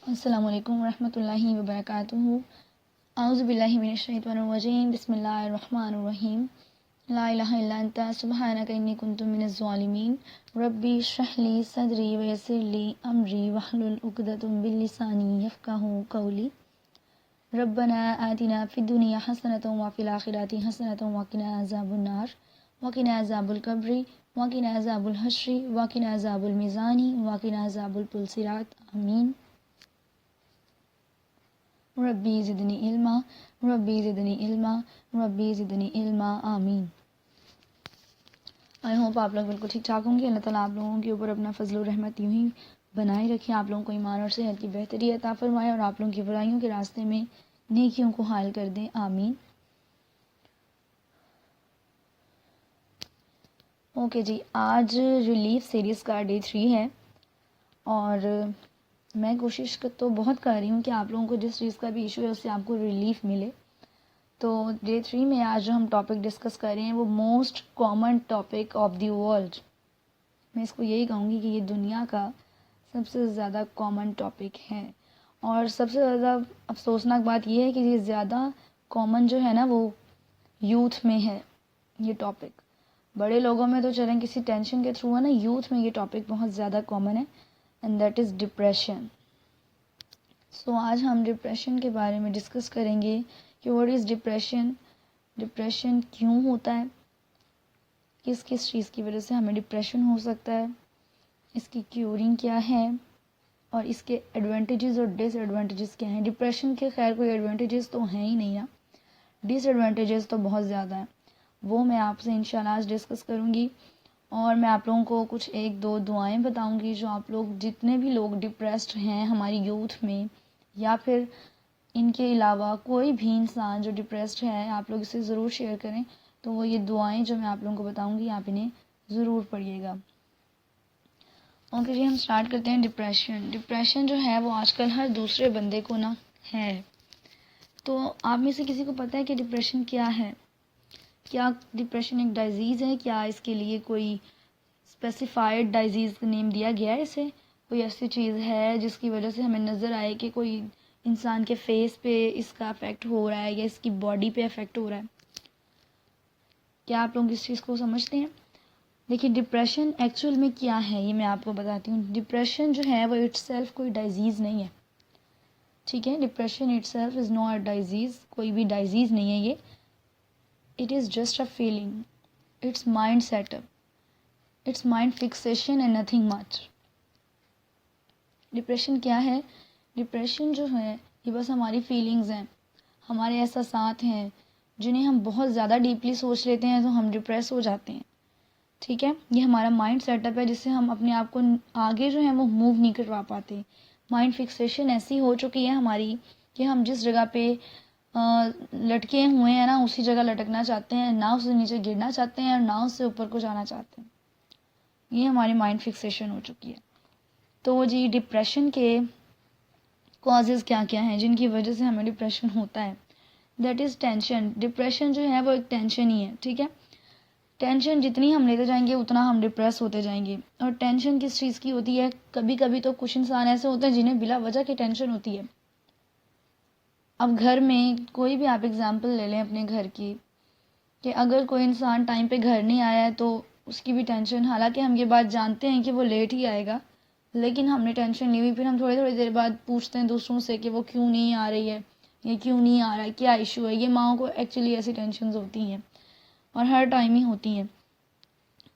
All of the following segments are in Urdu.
السلام علیکم ورحمۃ اللہ وبرکاتہ۔ اعوذ باللہ من الشیطان الرجیم، بسم اللہ الرحمن الرحیم۔ لا الہ الا انت سبحانک انی کنت من الظالمین۔ ربی اشرح لی صدری ویسر لی امری واحلل عقدۃ من لسانی یفقہوا قولی۔ ربنا آتنا فی الدنیا حسنۃ وفی الآخرۃ حسنۃ وقنا عذاب النار وقنا عذاب القبر وقنا عذاب الحشر وقنا عذاب المیزان وقنا عذاب الصراط، آمین۔ ربی زدنی علما، ربی زدنی علما، ربی زدنی علما، آمین۔ آئی ہوپ آپ لوگ بالکل ٹھیک ٹھاک ہوں گے۔ اللہ تعالیٰ آپ لوگوں کے اوپر اپنا فضل و رحمت یوں ہی بنائے رکھے، آپ لوگوں کو ایمان اور صحت کی بہتری عطا فرمائے اور آپ لوگوں کی برائیوں کے راستے میں نیکیوں کو حائل کر دیں، آمین۔ اوکے جی، آج ریلیف سیریز کا ڈے 3 ہے اور میں کوشش تو بہت کر رہی ہوں کہ آپ لوگوں کو جس چیز کا بھی ایشو ہے اس سے آپ کو ریلیف ملے۔ تو ڈے 3 میں آج جو ہم ٹاپک ڈسکس کر رہے ہیں وہ most common topic of the world, میں اس کو یہی کہوں گی کہ یہ دنیا کا سب سے زیادہ کامن ٹاپک ہے، اور سب سے زیادہ افسوسناک بات یہ ہے کہ یہ زیادہ کامن جو ہے نا وہ یوتھ میں ہے۔ یہ ٹاپک بڑے لوگوں میں تو چلیں کسی ٹینشن کے تھرو ہے نا، یوتھ میں یہ ٹاپک بہت زیادہ کامن ہے، اینڈ دیٹ از ڈپریشن۔ سو آج ہم ڈپریشن کے بارے میں ڈسکس کریں گے کہ واٹ از ڈپریشن، ڈپریشن کیوں ہوتا ہے، کس کس چیز کی وجہ سے ہمیں ڈپریشن ہو سکتا ہے، اس کی کیورنگ کیا ہے، اور اس کے ایڈوانٹیجز اور ڈس ایڈوانٹیجز کیا ہیں۔ ڈپریشن کے خیر کوئی ایڈوانٹیجز تو ہیں ہی نہیں نا، ڈس ایڈوانٹیجز تو بہت زیادہ ہیں، وہ میں آپ سے انشاءاللہ آج ڈسکس کروں گی، اور میں آپ لوگوں کو کچھ ایک دو دعائیں بتاؤں گی جو آپ لوگ جتنے بھی لوگ ڈپریسڈ ہیں ہماری یوتھ میں، یا پھر ان کے علاوہ کوئی بھی انسان جو ڈپریسڈ ہے، آپ لوگ اسے ضرور شیئر کریں۔ تو وہ یہ دعائیں جو میں آپ لوگوں کو بتاؤں گی آپ انہیں ضرور پڑھیے گا۔ اوکے جی، ہم سٹارٹ کرتے ہیں۔ ڈپریشن جو ہے وہ آج کل ہر دوسرے بندے کو نا ہے۔ تو آپ میں سے کسی کو پتہ ہے کہ ڈپریشن کیا ہے؟ کیا ڈپریشن ایک ڈائزیز ہے؟ کیا اس کے لیے کوئی اسپیسیفائڈ ڈائزیز کا نیم دیا گیا ہے اسے؟ کوئی ایسی چیز ہے جس کی وجہ سے ہمیں نظر آئے کہ کوئی انسان کے فیس پہ اس کا افیکٹ ہو رہا ہے یا اس کی باڈی پہ افیکٹ ہو رہا ہے؟ کیا آپ لوگ اس چیز کو سمجھتے ہیں؟ دیکھیے، ڈپریشن ایکچوئل میں کیا ہے یہ میں آپ کو بتاتی ہوں۔ ڈپریشن جو ہے وہ اٹ سیلف کوئی ڈائزیز نہیں ہے، ٹھیک ہے؟ Depression itself is no a disease, کوئی بھی ڈائزیز نہیں ہے یہ۔ It is just a feeling, it's mind set up, it's mind fixation and nothing much. Depression کیا ہے؟ ڈپریشن جو ہے یہ بس ہماری فیلنگز ہیں، ہمارے احساسات ہیں جنہیں ہم بہت زیادہ ڈیپلی سوچ لیتے ہیں تو ہم ڈپریس ہو جاتے ہیں، ٹھیک ہے؟ یہ ہمارا مائنڈ سیٹ اپ ہے جس سے ہم اپنے آپ کو آگے جو ہے وہ موو نہیں کروا پاتے۔ مائنڈ فکسیشن ایسی ہو چکی ہے ہماری کہ ہم جس جگہ پہ لٹکے ہوئے ہیں نا اسی جگہ لٹکنا چاہتے ہیں، نہ اس سے نیچے گرنا چاہتے ہیں اور نہ اس سے اوپر کو جانا چاہتے ہیں۔ یہ ہماری مائنڈ فکسیشن ہو چکی ہے۔ تو جی، ڈپریشن کے کازز کیا کیا ہیں جن کی وجہ سے ہمیں ڈپریشن ہوتا ہے؟ That is tension. ڈپریشن جو ہے وہ ایک ٹینشن ہی ہے، ٹھیک ہے؟ ٹینشن جتنی ہم لیتے جائیں گے اتنا ہم ڈپریس ہوتے جائیں گے۔ اور ٹینشن کس چیز کی ہوتی ہے؟ کبھی کبھی تو کچھ انسان ایسے ہوتے ہیں جنہیں بلا وجہ کی ٹینشن ہوتی ہے۔ اب گھر میں کوئی بھی آپ اگزامپل لے لیں اپنے گھر کی، کہ اگر کوئی انسان ٹائم پہ گھر نہیں آیا ہے تو اس کی بھی ٹینشن، حالانکہ ہم یہ بات جانتے ہیں کہ وہ لیٹ ہی آئے گا، لیکن ہم نے ٹینشن لی ہوئی، پھر ہم تھوڑی دیر بعد پوچھتے ہیں دوسروں سے کہ وہ کیوں نہیں آ رہی ہے، یہ کیوں نہیں آ رہا ہے، کیا ایشو ہے۔ یہ ماؤں کو ایکچولی ایسی ٹینشنز ہوتی ہیں اور ہر ٹائم ہی ہوتی ہیں،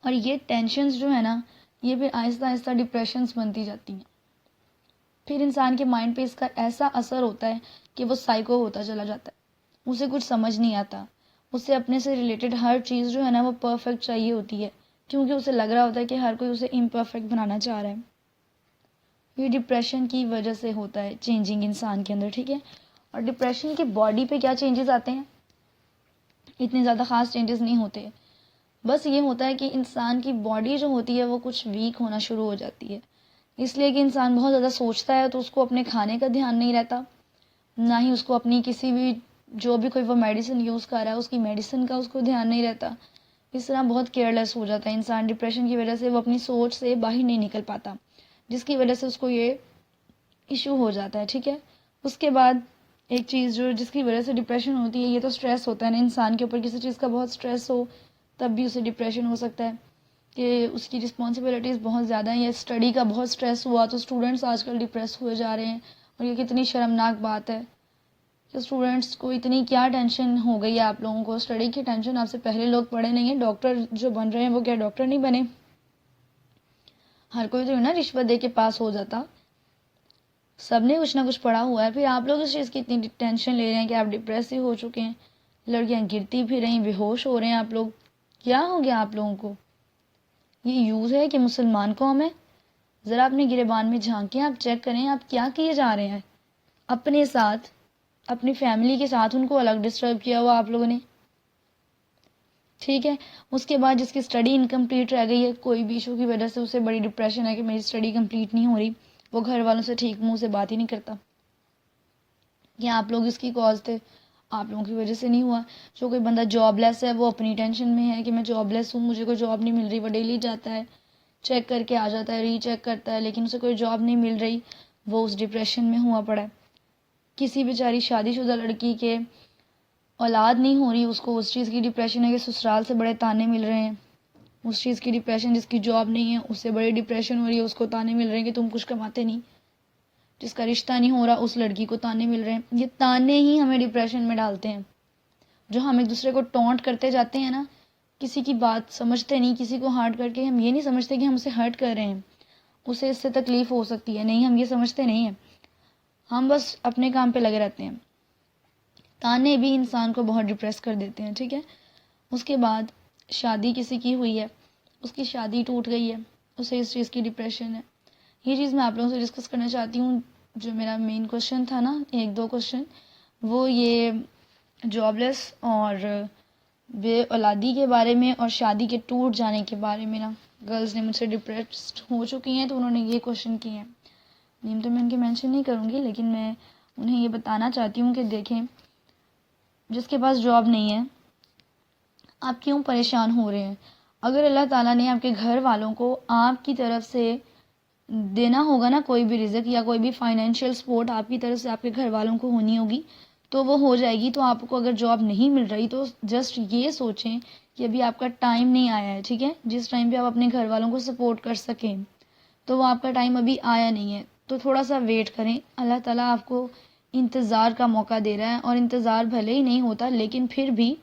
اور یہ ٹینشنز جو ہے نا یہ پھر آہستہ آہستہ ڈپریشنز بنتی جاتی ہیں۔ پھر انسان کے مائنڈ پہ اس کا ایسا اثر ہوتا ہے کہ وہ سائیکو ہوتا چلا جاتا ہے، اسے کچھ سمجھ نہیں آتا، اسے اپنے سے ریلیٹڈ ہر چیز جو ہے نا وہ پرفیکٹ چاہیے ہوتی ہے، کیونکہ اسے لگ رہا ہوتا ہے کہ ہر کوئی اسے امپرفیکٹ بنانا چاہ رہا ہے۔ یہ ڈپریشن کی وجہ سے ہوتا ہے، چینجنگ انسان کے اندر، ٹھیک ہے؟ اور ڈپریشن کی باڈی پہ کیا چینجز آتے ہیں؟ اتنے زیادہ خاص چینجز نہیں ہوتے، بس یہ ہوتا ہے کہ انسان کی باڈی جو ہوتی ہے وہ کچھ ویک ہونا شروع ہو جاتی ہے، اس لیے کہ انسان بہت زیادہ سوچتا ہے تو اس کو اپنے کھانے کا دھیان نہیں رہتا، نہ ہی اس کو اپنی کسی بھی جو بھی کوئی وہ میڈیسن یوز کر رہا ہے اس کی میڈیسن کا اس کو دھیان نہیں رہتا۔ اس طرح بہت کیئرلیس ہو جاتا ہے انسان ڈپریشن کی وجہ سے، وہ اپنی سوچ سے باہر نہیں نکل پاتا، جس کی وجہ سے اس کو یہ ایشو ہو جاتا ہے. ٹھیک ہے. اس کے بعد ایک چیز جس کی وجہ سے ڈپریشن ہوتی ہے، یہ تو اسٹریس ہوتا ہے نا انسان کے اوپر. کسی چیز کا بہت اسٹریس ہو تب بھی اسے ڈپریشن ہو سکتا ہے کہ اس کی رسپانسبلٹیز بہت زیادہ ہیں، یا اسٹڈی کا بہت اسٹریس ہوا تو اسٹوڈنٹس آج کل ڈپریس ہوئے جا رہے ہیں. اور یہ کتنی شرمناک بات ہے کہ اسٹوڈنٹس کو اتنی کیا ٹینشن ہو گئی ہے. آپ لوگوں کو اسٹڈی کی ٹینشن آپ سے پہلے لوگ پڑھے نہیں ہیں. ڈاکٹر جو بن رہے ہیں وہ کیا ڈاکٹر نہیں بنے؟ ہر کوئی تو نا رشوت دے کے پاس ہو جاتا. سب نے کچھ نہ کچھ پڑھا ہوا ہے. پھر آپ لوگ اس چیز کی اتنی ٹینشن لے رہے ہیں کہ آپ ڈپریسو ہو چکے ہیں. لڑکیاں گرتی پھر رہی، بے ہوش ہو رہے ہیں آپ لوگ. کیا ہو گیا آپ لوگوں کو؟ یہ یوز ہے کہ مسلمان قوم ہے؟ ذرا اپنے گریبان میں جھانکیں، آپ چیک کریں آپ کیا کیے جا رہے ہیں. اپنے ساتھ، اپنی فیملی کے ساتھ ان کو الگ ڈسٹرب کیا ہوا آپ لوگوں نے. ٹھیک ہے. اس کے بعد جس کی اسٹڈی انکمپلیٹ رہ گئی ہے کوئی بھی ایشو کی وجہ سے، اسے بڑی ڈپریشن ہے کہ میری اسٹڈی کمپلیٹ نہیں ہو رہی. وہ گھر والوں سے ٹھیک منہ سے بات ہی نہیں کرتا کہ آپ لوگ اس کی کاز تھے، آپ لوگوں کی وجہ سے نہیں ہوا. جو کوئی بندہ جاب لیس ہے وہ اپنی ٹینشن میں ہے کہ میں جاب لیس ہوں، مجھے کوئی جاب نہیں مل رہی. وہ ڈیلی جاتا ہے، چیک کر کے آ جاتا ہے، ری چیک کرتا ہے، لیکن اسے کوئی جاب نہیں مل رہی. وہ اس ڈپریشن میں ہوا پڑا ہے. کسی بیچاری شادی شدہ لڑکی کے اولاد نہیں ہو رہی، اس کو اس چیز کی ڈپریشن ہے کہ سسرال سے بڑے تانے مل رہے ہیں. اس چیز کی ڈپریشن. جس کی جاب نہیں ہے اس سے بڑی ڈپریشن ہو رہی ہے، اس کو تانے مل رہے ہیں کہ تم کچھ کماتے نہیں. جس کا رشتہ نہیں ہو رہا اس لڑکی کو تانے مل رہے ہیں. یہ تانے ہی ہمیں ڈپریشن میں ڈالتے ہیں. جو ہم ایک دوسرے کو ٹونٹ کرتے جاتے ہیں نا، کسی کی بات سمجھتے نہیں، کسی کو ہارٹ کر کے ہم یہ نہیں سمجھتے کہ ہم اسے ہرٹ کر رہے ہیں، اسے اس سے تکلیف ہو سکتی ہے. نہیں، ہم یہ سمجھتے نہیں ہیں. ہم بس اپنے کام پہ لگے رہتے ہیں. تانے بھی انسان کو بہت ڈپریس کر دیتے ہیں. ٹھیک ہے. اس کے بعد شادی کسی کی ہوئی ہے، اس کی شادی ٹوٹ گئی ہے، اسے اس چیز کی ڈپریشن ہے. یہ چیز میں آپ لوگوں سے ڈسکس کرنا چاہتی ہوں. جو میرا مین کوشچن تھا نا، ایک دو کوشچن، وہ یہ جاب لیس اور بے اولادی کے بارے میں اور شادی کے ٹوٹ جانے کے بارے میں. نا گرلز نے مجھ سے ڈپریسڈ ہو چکی ہیں تو انہوں نے یہ کوشچن کیے ہیں. نیم تو میں ان کے مینشن نہیں کروں گی، لیکن میں انہیں یہ بتانا چاہتی ہوں کہ دیکھیں، جس کے پاس جاب نہیں ہے آپ کیوں پریشان ہو رہے ہیں؟ اگر اللہ تعالیٰ نے آپ کے گھر والوں کو آپ کی طرف سے دینا ہوگا نا کوئی بھی رزق یا کوئی بھی فائنینشیل سپورٹ آپ کی طرف سے آپ کے گھر والوں کو ہونی ہوگی تو وہ ہو جائے گی. تو آپ کو اگر جاب نہیں مل رہی تو جسٹ یہ سوچیں کہ ابھی آپ کا ٹائم نہیں آیا ہے. ٹھیک ہے. جس ٹائم پہ آپ اپنے گھر والوں کو سپورٹ کر سکیں تو وہ آپ کا ٹائم ابھی آیا نہیں ہے. تو تھوڑا سا ویٹ کریں. اللہ تعالیٰ آپ کو انتظار کا موقع دے رہا ہے، اور انتظار بھلے ہی نہیں ہوتا لیکن پھر بھی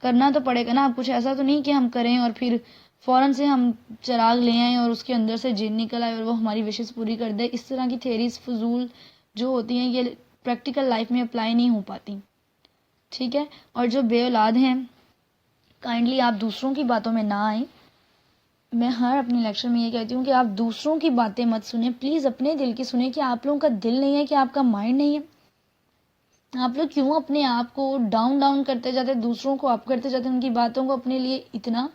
کرنا تو پڑے گا نا. آپ کچھ ایسا تو نہیں کہ ہم کریں اور پھر فوراً سے ہم چراغ لے آئیں اور اس کے اندر سے جن نکل آئے اور وہ ہماری وشز پوری کر دے. اس طرح کی تھیریز فضول جو ہوتی ہیں یہ پریکٹیکل لائف میں اپلائی نہیں ہو پاتی. ٹھیک ہے. اور جو بے اولاد ہیں، کائنڈلی آپ دوسروں کی باتوں میں نہ آئیں. میں ہر اپنے لیکچر میں یہ کہتی ہوں کہ آپ دوسروں کی باتیں مت سنیں، پلیز اپنے دل کی سنیں. کہ آپ لوگوں کا دل نہیں ہے، کہ آپ کا مائنڈ نہیں ہے؟ آپ لوگ کیوں اپنے آپ کو ڈاؤن کرتے جاتے ہیں، دوسروں کو اپ کرتے جاتے ہیں، ان کی باتوں کو اپنے لیے اتنا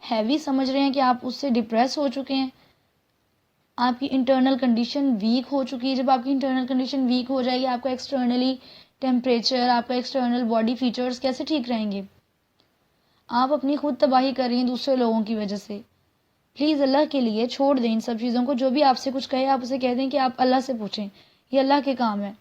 ہیوی سمجھ رہے ہیں کہ آپ اس سے ڈپریس ہو چکے ہیں. آپ کی انٹرنل کنڈیشن ویک ہو چکی ہے. جب آپ کی انٹرنل کنڈیشن ویک ہو جائے گی، آپ کا ایکسٹرنلی ٹیمپریچر، آپ کا ایکسٹرنل باڈی فیچرز کیسے ٹھیک رہیں گے؟ آپ اپنی خود تباہی کر رہی ہیں دوسرے لوگوں کی وجہ سے. پلیز اللہ کے لیے چھوڑ دیں ان سب چیزوں کو. جو بھی آپ سے کچھ کہے آپ اسے کہہ دیں کہ آپ اللہ سے پوچھیں، یہ اللہ کے کام ہے.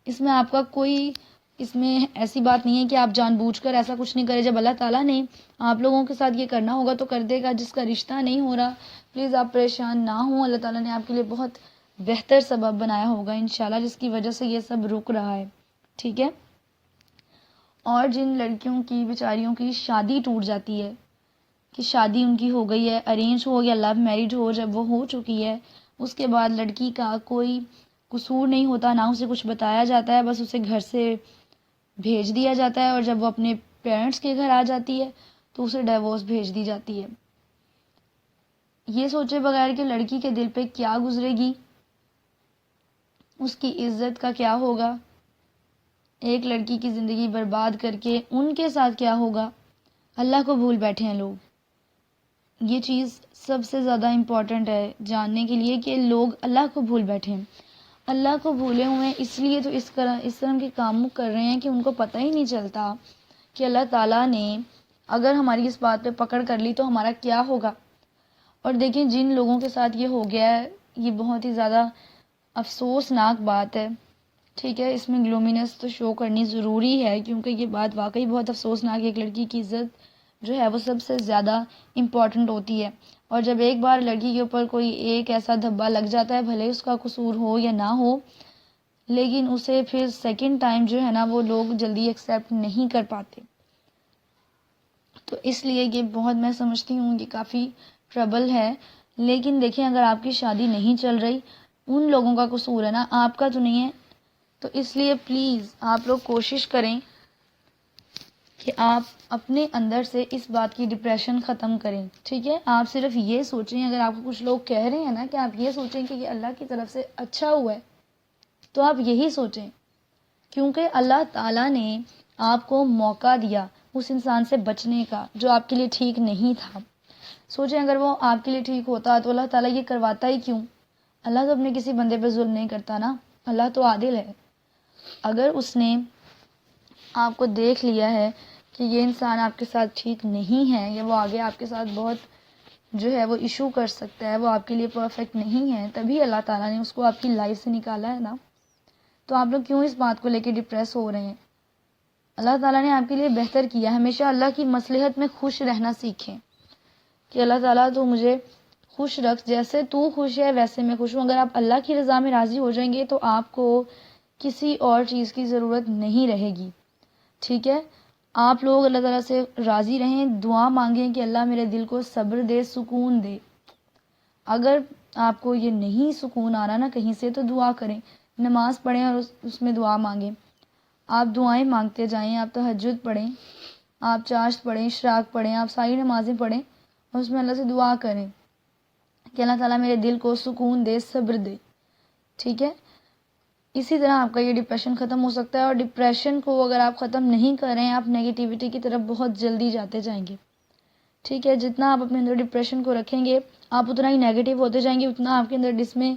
اس میں آپ کا کوئی، اس میں ایسی بات نہیں ہے کہ آپ جان بوجھ کر ایسا کچھ نہیں کرے. جب اللہ تعالیٰ نے آپ لوگوں کے ساتھ یہ کرنا ہوگا تو کر دے گا. جس کا رشتہ نہیں ہو رہا پلیز آپ پریشان نہ ہوں. اللہ تعالیٰ نے آپ کے لیے بہت بہتر سبب بنایا ہوگا انشاءاللہ، جس کی وجہ سے یہ سب رک رہا ہے. ٹھیک ہے. اور جن لڑکیوں کی بیچاریوں کی شادی ٹوٹ جاتی ہے، کہ شادی ان کی ہو گئی ہے، ارینج ہو یا لو میرج ہو، جب وہ ہو چکی ہے اس کے بعد لڑکی کا کوئی قصور نہیں ہوتا، نہ اسے کچھ بتایا جاتا ہے، بس اسے گھر سے بھیج دیا جاتا ہے. اور جب وہ اپنے پیرنٹس کے گھر آ جاتی ہے تو اسے ڈیورس بھیج دی جاتی ہے. یہ سوچے بغیر کہ لڑکی کے دل پہ کیا گزرے گی، اس کی عزت کا کیا ہوگا، ایک لڑکی کی زندگی برباد کر کے ان کے ساتھ کیا ہوگا. اللہ کو بھول بیٹھے ہیں لوگ. یہ چیز سب سے زیادہ امپورٹنٹ ہے جاننے کے لیے کہ لوگ اللہ کو بھول بیٹھے ہیں. اللہ کو بھولے ہوئے اس لیے تو اس طرح کے کام کر رہے ہیں کہ ان کو پتہ ہی نہیں چلتا کہ اللہ تعالیٰ نے اگر ہماری اس بات پہ پکڑ کر لی تو ہمارا کیا ہوگا. اور دیکھیں جن لوگوں کے ساتھ یہ ہو گیا ہے، یہ بہت ہی زیادہ افسوسناک بات ہے، ٹھیک ہے، اس میں گلومینس تو شو کرنی ضروری ہے، کیونکہ یہ بات واقعی بہت افسوسناک ہے۔ ایک لڑکی کی عزت جو ہے وہ سب سے زیادہ امپورٹنٹ ہوتی ہے، اور جب ایک بار لڑکی کے اوپر کوئی ایک ایسا دھبا لگ جاتا ہے، بھلے اس کا قصور ہو یا نہ ہو، لیکن اسے پھر سیکنڈ ٹائم جو ہے نا وہ لوگ جلدی ایکسیپٹ نہیں کر پاتے۔ تو اس لیے یہ بہت، میں سمجھتی ہوں یہ کافی ٹربل ہے۔ لیکن دیکھیں، اگر آپ کی شادی نہیں چل رہی، ان لوگوں کا قصور ہے نا، آپ کا تو نہیں ہے۔ تو اس لیے پلیز آپ لوگ کوشش کریں کہ آپ اپنے اندر سے اس بات کی ڈپریشن ختم کریں، ٹھیک ہے۔ آپ صرف یہ سوچیں، اگر آپ کو کچھ لوگ کہہ رہے ہیں نا کہ آپ یہ سوچیں کہ یہ اللہ کی طرف سے اچھا ہوا ہے، تو آپ یہی سوچیں، کیونکہ اللہ تعالیٰ نے آپ کو موقع دیا اس انسان سے بچنے کا جو آپ کے لیے ٹھیک نہیں تھا۔ سوچیں اگر وہ آپ کے لیے ٹھیک ہوتا تو اللہ تعالیٰ یہ کرواتا ہی کیوں؟ اللہ تو اپنے کسی بندے پہ ظلم نہیں کرتا نا، اللہ تو عادل ہے۔ اگر اس نے آپ کو دیکھ لیا ہے کہ یہ انسان آپ کے ساتھ ٹھیک نہیں ہے، یا وہ آگے آپ کے ساتھ بہت جو ہے وہ ایشو کر سکتا ہے، وہ آپ کے لیے پرفیکٹ نہیں ہے، تبھی اللہ تعالیٰ نے اس کو آپ کی لائف سے نکالا ہے نا۔ تو آپ لوگ کیوں اس بات کو لے کے ڈپریس ہو رہے ہیں؟ اللہ تعالیٰ نے آپ کے لیے بہتر کیا۔ ہمیشہ اللہ کی مصلحت میں خوش رہنا سیکھیں کہ اللہ تعالیٰ تو مجھے خوش رکھ، جیسے تو خوش ہے ویسے میں خوش ہوں۔ اگر آپ اللہ کی رضا میں راضی ہو جائیں گے تو آپ کو کسی اور چیز کی ضرورت نہیں رہے گی، ٹھیک ہے۔ آپ لوگ اللہ تعالیٰ سے راضی رہیں، دعا مانگیں کہ اللہ میرے دل کو صبر دے، سکون دے۔ اگر آپ کو یہ نہیں سکون آ رہا نا کہیں سے، تو دعا کریں، نماز پڑھیں اور اس میں دعا مانگیں۔ آپ دعائیں مانگتے جائیں، آپ تہجد پڑھیں، آپ چاشت پڑھیں، اشراق پڑھیں، آپ ساری نمازیں پڑھیں اور اس میں اللہ سے دعا کریں کہ اللہ تعالیٰ میرے دل کو سکون دے، صبر دے، ٹھیک ہے۔ اسی طرح آپ کا یہ ڈپریشن ختم ہو سکتا ہے۔ اور ڈپریشن کو اگر آپ ختم نہیں کر رہے ہیں، آپ نیگیٹیوٹی کی طرف بہت جلدی جاتے جائیں گے، ٹھیک ہے۔ جتنا آپ اپنے اندر ڈپریشن کو رکھیں گے، آپ اتنا ہی نیگیٹیو ہوتے جائیں گے، اتنا آپ کے اندر ڈس میں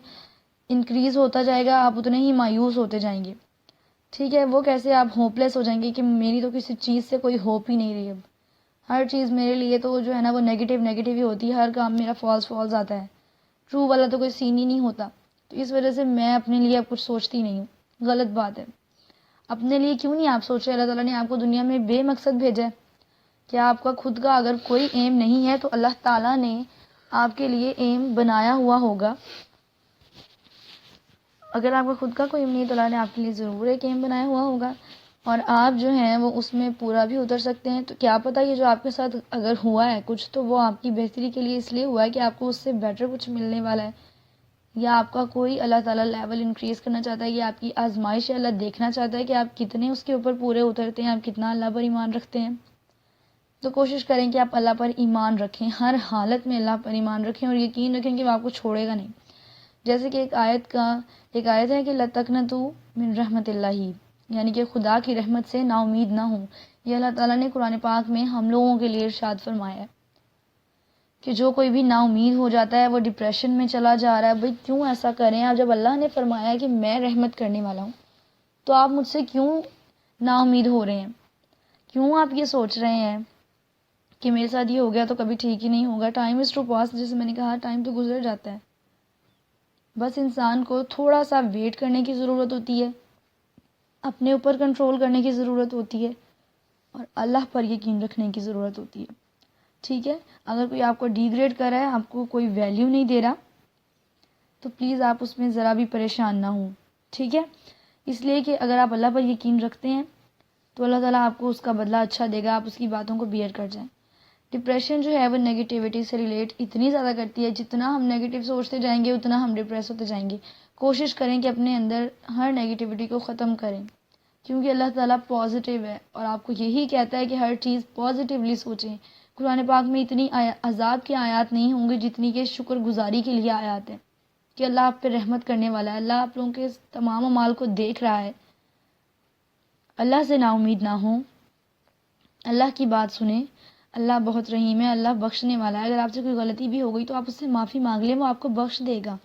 انکریز ہوتا جائے گا، آپ اتنے ہی مایوس ہوتے جائیں گے، ٹھیک ہے۔ وہ کیسے؟ آپ ہوپ لیس ہو جائیں گے کہ میری تو کسی چیز سے کوئی ہوپ ہی نہیں رہی، اب ہر چیز میرے لیے تو جو ہے نا وہ نیگیٹیو ہی ہوتی ہے، ہر کام میرا فالس آتا ہے، ٹرو والا تو کوئی سین ہی نہیں ہوتا۔ تو اس وجہ سے میں اپنے لیے اب کچھ سوچتی نہیں ہوں، غلط بات ہے۔ اپنے لیے کیوں نہیں آپ سوچ رہے؟ اللہ تعالیٰ نے آپ کو دنیا میں بے مقصد بھیجا ہے کہ آپ کا خود کا اگر کوئی ایم نہیں ہے تو اللہ تعالیٰ نے آپ کے لیے ایم بنایا ہوا ہوگا۔ اگر آپ کا خود کا کوئی ایم نہیں تو اللہ نے آپ کے لیے ضرور ایک ایم بنایا ہوا ہوگا، اور آپ جو ہیں وہ اس میں پورا بھی اتر سکتے ہیں۔ تو کیا پتہ یہ جو آپ کے ساتھ اگر ہوا ہے کچھ، تو وہ آپ کی بہتری کے لیے اس لیے ہوا ہے کہ آپ کو اس سے بیٹر کچھ ملنے والا ہے، یا آپ کا کوئی اللہ تعالیٰ لیول انکریز کرنا چاہتا ہے، یا آپ کی آزمائش ہے، اللہ دیکھنا چاہتا ہے کہ آپ کتنے اس کے اوپر پورے اترتے ہیں، آپ کتنا اللہ پر ایمان رکھتے ہیں۔ تو کوشش کریں کہ آپ اللہ پر ایمان رکھیں، ہر حالت میں اللہ پر ایمان رکھیں، اور یقین رکھیں کہ وہ آپ کو چھوڑے گا نہیں۔ جیسے کہ ایک آیت ہے کہ لَتَقْنَطُوا مِن رحمت اللہ، یعنی کہ خدا کی رحمت سے نا امید نہ ہوں۔ یہ اللہ تعالیٰ نے قرآن پاک میں ہم لوگوں کے لیے ارشاد فرمایا ہے کہ جو کوئی بھی نا امید ہو جاتا ہے، وہ ڈپریشن میں چلا جا رہا ہے، بھئی کیوں ایسا کریں آپ؟ جب اللہ نے فرمایا کہ میں رحمت کرنے والا ہوں، تو آپ مجھ سے کیوں نا امید ہو رہے ہیں؟ کیوں آپ یہ سوچ رہے ہیں کہ میرے ساتھ یہ ہو گیا تو کبھی ٹھیک ہی نہیں ہوگا؟ ٹائم از ٹو پاس، جیسے میں نے کہا، ٹائم تو گزر جاتا ہے۔ بس انسان کو تھوڑا سا ویٹ کرنے کی ضرورت ہوتی ہے، اپنے اوپر کنٹرول کرنے کی ضرورت ہوتی ہے، اور اللہ پر یقین رکھنے کی ضرورت ہوتی ہے، ٹھیک ہے۔ اگر کوئی آپ کو ڈی گریڈ کر رہا ہے، آپ کو کوئی ویلیو نہیں دے رہا، تو پلیز آپ اس میں ذرا بھی پریشان نہ ہوں، ٹھیک ہے۔ اس لیے کہ اگر آپ اللہ پر یقین رکھتے ہیں تو اللہ تعالیٰ آپ کو اس کا بدلہ اچھا دے گا، آپ اس کی باتوں کو بیئر کر جائیں۔ ڈپریشن جو ہے وہ نیگیٹیوٹی سے ریلیٹ اتنی زیادہ کرتی ہے، جتنا ہم نیگیٹیو سوچتے جائیں گے اتنا ہم ڈپریس ہوتے جائیں گے۔ کوشش کریں کہ اپنے اندر ہر نیگیٹیوٹی کو ختم کریں، کیونکہ اللہ تعالیٰ پازیٹیو ہے اور آپ کو یہی کہتا ہے کہ ہر چیز پازیٹیولی سوچیں۔ قرآن پاک میں اتنی عذاب کی آیات نہیں ہوں گی جتنی کہ شکر گزاری کے لیے آیات ہیں، کہ اللہ آپ پہ رحمت کرنے والا ہے، اللہ آپ لوگوں کے تمام اعمال کو دیکھ رہا ہے۔ اللہ سے نا امید نہ ہوں، اللہ کی بات سنیں، اللہ بہت رحیم ہے، اللہ بخشنے والا ہے۔ اگر آپ سے کوئی غلطی بھی ہو گئی تو آپ اس سے معافی مانگ لیں، وہ آپ کو بخش دے گا۔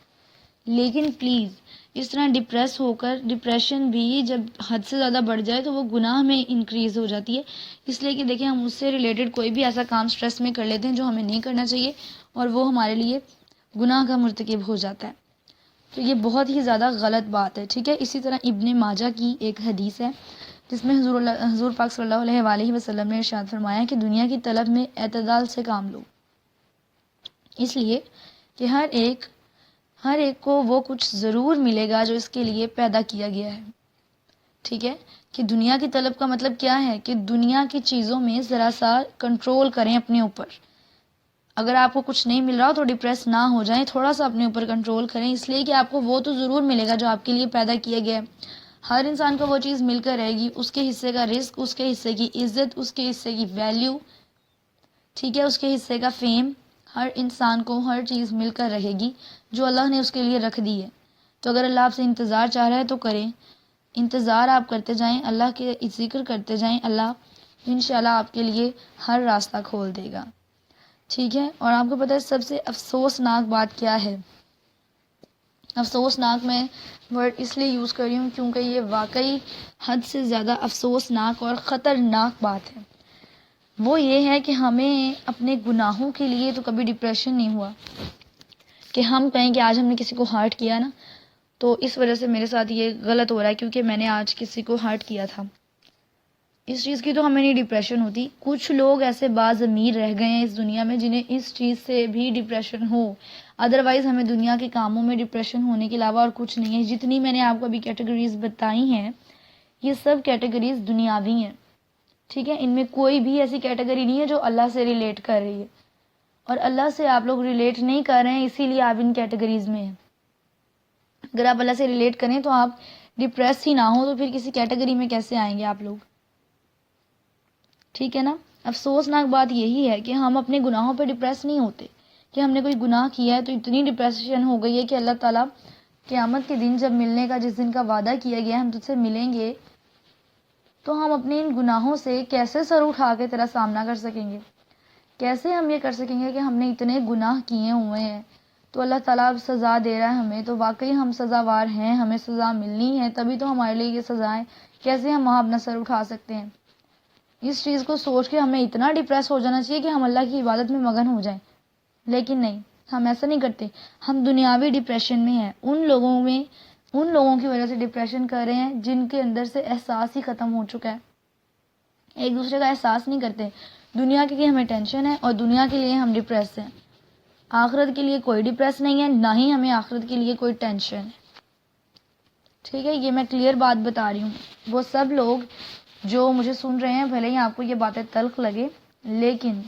لیکن پلیز اس طرح ڈپریس ہو کر، ڈپریشن بھی جب حد سے زیادہ بڑھ جائے تو وہ گناہ میں انکریز ہو جاتی ہے۔ اس لیے کہ دیکھیں، ہم اس سے ریلیٹڈ کوئی بھی ایسا کام سٹریس میں کر لیتے ہیں جو ہمیں نہیں کرنا چاہیے، اور وہ ہمارے لیے گناہ کا مرتکب ہو جاتا ہے۔ تو یہ بہت ہی زیادہ غلط بات ہے، ٹھیک ہے۔ اسی طرح ابن ماجہ کی ایک حدیث ہے جس میں حضور پاک صلی اللہ علیہ وآلہ وسلم نے ارشاد فرمایا کہ دنیا کی طلب میں اعتدال سے کام لو، اس لیے کہ ہر ایک کو وہ کچھ ضرور ملے گا جو اس کے لیے پیدا کیا گیا ہے، ٹھیک ہے۔ کہ دنیا کی طلب کا مطلب کیا ہے کہ دنیا کی چیزوں میں ذرا سا کنٹرول کریں اپنے اوپر۔ اگر آپ کو کچھ نہیں مل رہا تو ڈپریس نہ ہو جائیں، تھوڑا سا اپنے اوپر کنٹرول کریں، اس لیے کہ آپ کو وہ تو ضرور ملے گا جو آپ کے لیے پیدا کیا گیا ہے۔ ہر انسان کو وہ چیز مل کر رہے گی، اس کے حصے کا رزق، اس کے حصے کی عزت، اس کے حصے کی ویلیو، ٹھیک ہے، اس کے حصے کا فیم، ہر انسان کو ہر چیز مل کر رہے گی جو اللہ نے اس کے لیے رکھ دی ہے۔ تو اگر اللہ آپ سے انتظار چاہ رہا ہے تو کریں، انتظار آپ کرتے جائیں، اللہ کے ذکر کرتے جائیں، اللہ انشاءاللہ آپ کے لیے ہر راستہ کھول دے گا، ٹھیک ہے۔ اور آپ کو پتہ ہے سب سے افسوسناک بات کیا ہے؟ افسوسناک میں ورڈ اس لیے یوز کر رہی ہوں کیونکہ یہ واقعی حد سے زیادہ افسوسناک اور خطرناک بات ہے۔ وہ یہ ہے کہ ہمیں اپنے گناہوں کے لیے تو کبھی ڈپریشن نہیں ہوا کہ ہم کہیں کہ آج ہم نے کسی کو ہارٹ کیا نا تو اس وجہ سے میرے ساتھ یہ غلط ہو رہا ہے کیونکہ میں نے آج کسی کو ہارٹ کیا تھا، اس چیز کی تو ہمیں نہیں ڈپریشن ہوتی۔ کچھ لوگ ایسے باضمیر رہ گئے ہیں اس دنیا میں جنہیں اس چیز سے بھی ڈپریشن ہو، ادروائز ہمیں دنیا کے کاموں میں ڈپریشن ہونے کے علاوہ اور کچھ نہیں ہے۔ جتنی میں نے آپ کو ابھی کیٹیگریز بتائی ہیں یہ سب کیٹیگریز دنیاوی ہیں، ٹھیک ہے۔ ان میں کوئی بھی ایسی کیٹیگری نہیں ہے جو اللہ سے ریلیٹ کر رہی ہے، اور اللہ سے آپ لوگ ریلیٹ نہیں کر رہے ہیں اسی لیے آپ ان کیٹیگریز میں ہیں۔ اگر آپ اللہ سے ریلیٹ کریں تو آپ ڈپریس ہی نہ ہو تو پھر کسی کیٹیگری میں کیسے آئیں گے آپ لوگ، ٹھیک ہے نا۔ افسوسناک بات یہی ہے کہ ہم اپنے گناہوں پہ ڈپریس نہیں ہوتے، کہ ہم نے کوئی گناہ کیا ہے تو اتنی ڈپریشن ہو گئی ہے کہ اللہ تعالیٰ قیامت کے دن جب ملنے کا، جس دن کا وعدہ کیا گیا ہے ہم تجھ سے ملیں گے، تو ہم اپنے ان گناہوں سے کیسے سر اٹھا کے تیرا سامنا کر سکیں گے؟ کیسے ہم یہ کر سکیں گے کہ ہم نے اتنے گناہ کیے ہوئے ہیں تو اللہ تعالیٰ اب سزا دے رہا ہے ہمیں، تو واقعی ہم سزاوار ہیں، ہمیں سزا ملنی ہے، تبھی تو ہمارے لیے یہ سزائیں، کیسے ہم وہاں اپنا سر اٹھا سکتے ہیں؟ اس چیز کو سوچ کے ہمیں اتنا ڈپریس ہو جانا چاہیے کہ ہم اللہ کی عبادت میں مگن ہو جائیں، لیکن نہیں، ہم ایسا نہیں کرتے۔ ہم دنیاوی ڈپریشن میں ہیں، ان لوگوں کی وجہ سے ڈپریشن کر رہے ہیں جن کے اندر سے احساس ہی ختم ہو چکا ہے، ایک دوسرے کا احساس نہیں کرتے۔ دنیا کے لیے ہمیں ٹینشن ہے اور دنیا کے لیے ہم ڈپریس ہیں، آخرت کے لیے کوئی ڈپریس نہیں ہے، نہ ہی ہمیں آخرت کے لیے کوئی ٹینشن ہے، ٹھیک ہے۔ یہ میں کلیئر بات بتا رہی ہوں۔ وہ سب لوگ جو مجھے سن رہے ہیں، بھلے ہی آپ کو یہ باتیں تلخ لگے لیکن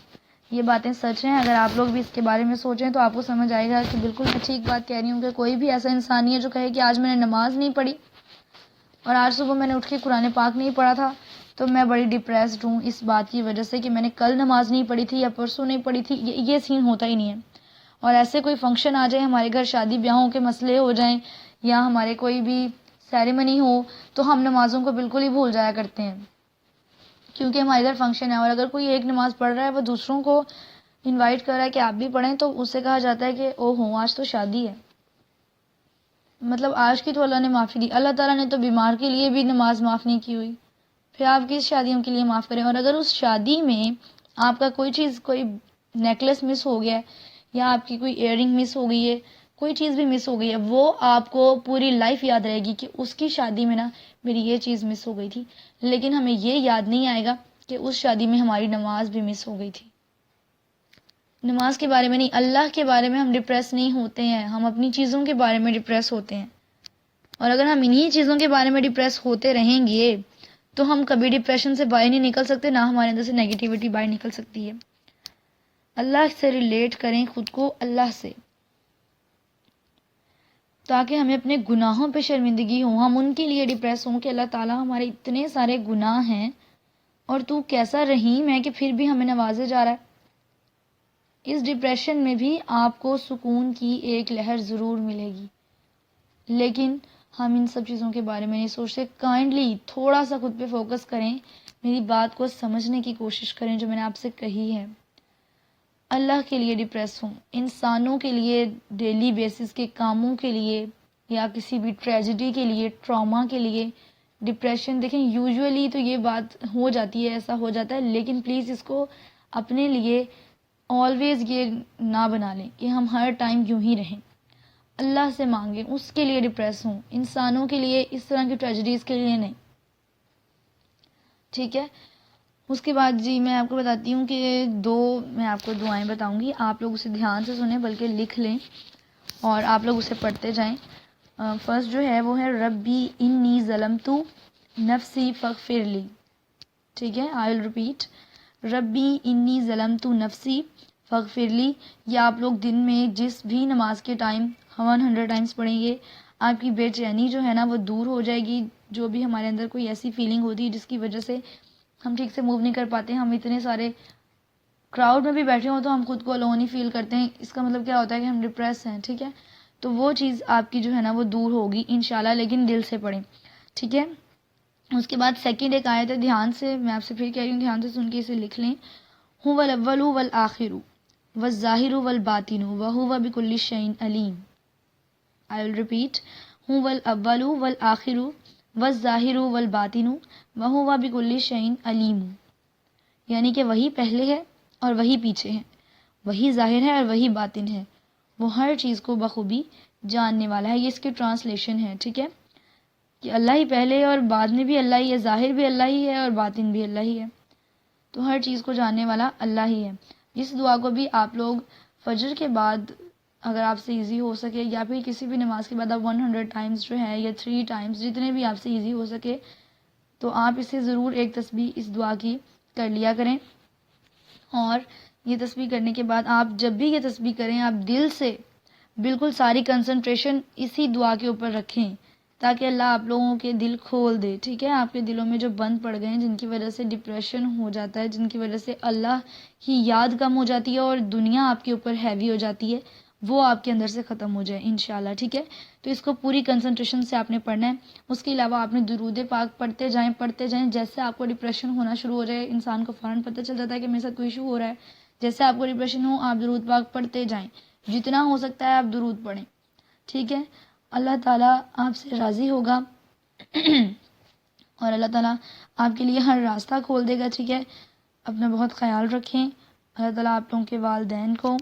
یہ باتیں سچ ہیں، اگر آپ لوگ بھی اس کے بارے میں سوچیں تو آپ کو سمجھ آئے گا کہ بالکل میں ٹھیک بات کہہ رہی ہوں، کہ کوئی بھی ایسا انسان نہیں ہے جو کہے کہ آج میں نے نماز نہیں پڑھی اور آج صبح میں نے اٹھ کے قرآن پاک نہیں پڑھا تھا تو میں بڑی ڈپریسڈ ہوں اس بات کی وجہ سے کہ میں نے کل نماز نہیں پڑھی تھی یا پرسوں نہیں پڑھی تھی۔ یہ سین ہوتا ہی نہیں ہے۔ اور ایسے کوئی فنکشن آ جائے، ہمارے گھر شادی بیاہوں کے مسئلے ہو جائیں یا ہمارے کوئی بھی سیریمنی ہو تو ہم نمازوں کو بالکل ہی بھول جایا کرتے ہیں کیونکہ ہمارے گھر فنکشن ہے، اور اگر کوئی ایک نماز پڑھ رہا ہے وہ دوسروں کو انوائٹ کر رہا ہے کہ آپ بھی پڑھیں تو اس سے کہا جاتا ہے کہ او ہو آج تو شادی ہے، مطلب آج کی تو اللہ نے معافی دی، اللہ تعالیٰ نے تو بیمار کے لیے بھی نماز معاف نہیں کی ہوئی، پھر آپ کس شادیوں کے لیے معاف کریں؟ اور اگر اس شادی میں آپ کا کوئی نیکلس مس ہو گیا ہے یا آپ کی کوئی ایئر رنگ مس ہو گئی ہے، کوئی چیز بھی مس ہو گئی ہے، وہ آپ کو پوری لائف یاد رہے گی کہ اس کی شادی میں نا میری یہ چیز مس ہو گئی تھی، لیکن ہمیں یہ یاد نہیں آئے گا کہ اس شادی میں ہماری نماز بھی مس ہو گئی تھی۔ نماز کے بارے میں نہیں، اللہ کے بارے میں ہم ڈپریس نہیں ہوتے ہیں، ہم اپنی چیزوں کے بارے میں ڈپریس ہوتے ہیں، اور اگر ہم انہی چیزوں کے بارے میں ڈپریس ہوتے رہیں گے تو ہم کبھی ڈپریشن سے باہر نہیں نکل سکتے، نہ ہمارے اندر سے نیگیٹیوٹی باہر نکل سکتی ہے۔ اللہ سے ریلیٹ کریں خود کو اللہ سے، تاکہ ہمیں اپنے گناہوں پہ شرمندگی ہو، ہم ان کے لیے ڈپریس ہوں کہ اللہ تعالیٰ ہمارے اتنے سارے گناہ ہیں اور تو کیسا رحیم ہے کہ پھر بھی ہمیں نوازے جا رہا ہے۔ اس ڈپریشن میں بھی آپ کو سکون کی ایک لہر ضرور ملے گی، لیکن ہم ان سب چیزوں کے بارے میں نہیں سوچتے۔ کائنڈلی تھوڑا سا خود پہ فوکس کریں، میری بات کو سمجھنے کی کوشش کریں جو میں نے آپ سے کہی ہے۔ اللہ کے لیے ڈپریس ہوں، انسانوں کے لیے ڈیلی بیسس کے کاموں کے لیے یا کسی بھی ٹریجڈی کے لیے، ٹراما کے لیے ڈپریشن، دیکھیں یوزولی تو یہ بات ہو جاتی ہے، ایسا ہو جاتا ہے، لیکن پلیز اس کو اپنے لیے آلویز یہ نہ بنا لیں کہ ہم ہر ٹائم یوں ہی رہیں۔ اللہ سے مانگیں، اس کے لیے ڈپریس ہوں، انسانوں کے لیے اس طرح کی ٹریجڈیز کے لیے نہیں، ٹھیک ہے. اس کے بعد جی میں آپ کو بتاتی ہوں کہ میں آپ کو دعائیں بتاؤں گی، آپ لوگ اسے دھیان سے سنیں بلکہ لکھ لیں اور آپ لوگ اسے پڑھتے جائیں. فرسٹ جو ہے وہ ہے ربی انی ظلمت نفسی فاغفر لی. ٹھیک ہے، آئی ول ریپیٹ، ربی انی ظلمت نفسی فاغفر لی. یہ آپ لوگ دن میں جس بھی نماز کے ٹائم 100 ٹائمز پڑھیں گے، آپ کی بے چینی جو ہے نا وہ دور ہو جائے گی. جو بھی ہمارے اندر کوئی ایسی فیلنگ ہوتی ہے جس کی وجہ سے ہم ٹھیک سے موو نہیں کر پاتے، ہم اتنے سارے کراؤڈ میں بھی بیٹھے ہوں تو ہم خود کو الون ہی فیل کرتے ہیں، اس کا مطلب کیا ہوتا ہے کہ ہم ڈپریس ہیں. ٹھیک ہے، تو وہ چیز آپ کی جو ہے نا وہ دور ہوگی انشاءاللہ، لیکن دل سے پڑھیں. ٹھیک ہے، اس کے بعد سیکنڈ ایک آیت ہے، دھیان سے، میں آپ سے پھر کہہ رہی ہوں دھیان سے سن کے اسے لکھ لیں. هو الاول والآخر والظاہر والباطن وهو بكل شيء علیم. I will repeat، هو الاول والآخر والظاہر والباطن وهو بكل شيء علیم. یعنی کہ وہی پہلے ہے اور وہی پیچھے ہے، وہی ظاہر ہے اور وہی باطن ہے، وہ ہر چیز کو بخوبی جاننے والا ہے. یہ اس کی ٹرانسلیشن ہے. ٹھیک ہے، کہ اللہ ہی پہلے ہے اور بعد میں بھی اللہ ہی ہے، ظاہر بھی اللہ ہی ہے اور باطن بھی اللہ ہی ہے، تو ہر چیز کو جاننے والا اللہ ہی ہے. اس دعا کو بھی آپ لوگ فجر کے بعد اگر آپ سے ایزی ہو سکے، یا پھر کسی بھی نماز کے بعد آپ 100 ٹائمز جو ہے یا 3 ٹائمز، جتنے بھی آپ سے ایزی ہو سکے، تو آپ اسے ضرور ایک تسبیح اس دعا کی کر لیا کریں. اور یہ تسبیح کرنے کے بعد آپ جب بھی یہ تسبیح کریں، آپ دل سے بالکل ساری کنسنٹریشن اسی دعا کے اوپر رکھیں تاکہ اللہ آپ لوگوں کے دل کھول دے. ٹھیک ہے، آپ کے دلوں میں جو بند پڑ گئے ہیں، جن کی وجہ سے ڈپریشن ہو جاتا ہے، جن کی وجہ سے اللہ کی یاد کم ہو جاتی ہے اور دنیا آپ کے اوپر ہیوی ہو جاتی ہے، وہ آپ کے اندر سے ختم ہو جائے انشاءاللہ. ٹھیک ہے، تو اس کو پوری کنسنٹریشن سے آپ نے پڑھنا ہے. اس کے علاوہ آپ نے درود پاک پڑھتے جائیں. جیسے آپ کو ڈپریشن ہونا شروع ہو جائے، انسان کو فوراً پتہ چل جاتا ہے کہ میرے ساتھ کوئی ایشو ہو رہا ہے. جیسے آپ کو ڈپریشن ہو، آپ درود پاک پڑھتے جائیں، جتنا ہو سکتا ہے آپ درود پڑھیں. ٹھیک ہے، اللہ تعالیٰ آپ سے راضی ہوگا اور اللہ تعالیٰ آپ کے لیے ہر راستہ کھول دے گا. ٹھیک ہے، اپنا بہت خیال رکھیں. اللہ تعالیٰ آپ لوگوں کے والدین کو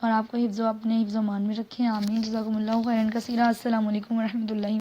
اور آپ کو اپنے حفظ و امان میں رکھیں. آمین. جزاکم اللہ خیرا کثیرا. السلام علیکم ورحمۃ اللہ.